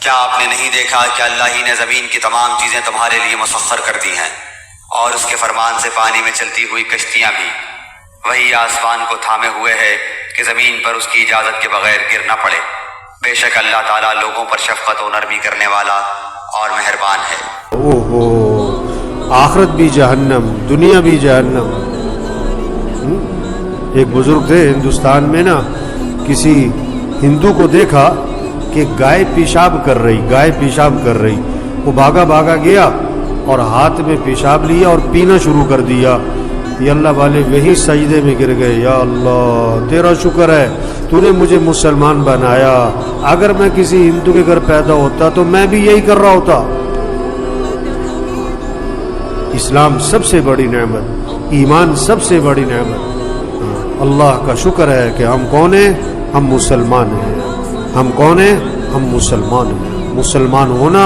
کیا آپ نے نہیں دیکھا کہ اللہ ہی نے زمین کی تمام چیزیں تمہارے لیے مسخر کر دی ہیں، اور اس کے فرمان سے پانی میں چلتی ہوئی کشتیاں بھی؟ وہی آسمان کو تھامے ہوئے ہے کہ زمین پر اس کی اجازت کے بغیر گر نہ پڑے۔ بے شک اللہ تعالیٰ لوگوں پر شفقت و نرمی کرنے والا اور مہربان ہے۔ اوہو، آخرت بھی جہنم، دنیا بھی جہنم۔ ایک بزرگ تھے ہندوستان میں نا، کسی ہندو کو دیکھا کہ گائے پیشاب کر رہی، وہ بھاگا گیا اور ہاتھ میں پیشاب لیا اور پینا شروع کر دیا۔ یہ اللہ والے وہی سجدے میں گر گئے، یا اللہ تیرا شکر ہے تو نے مجھے مسلمان بنایا، اگر میں کسی ہندو کے گھر پیدا ہوتا تو میں بھی یہی کر رہا ہوتا۔ اسلام سب سے بڑی نعمت، ایمان سب سے بڑی نعمت۔ اللہ کا شکر ہے کہ ہم کون ہیں؟ ہم مسلمان ہیں۔ ہم کون ہیں؟ ہم مسلمان ہیں۔ مسلمان ہونا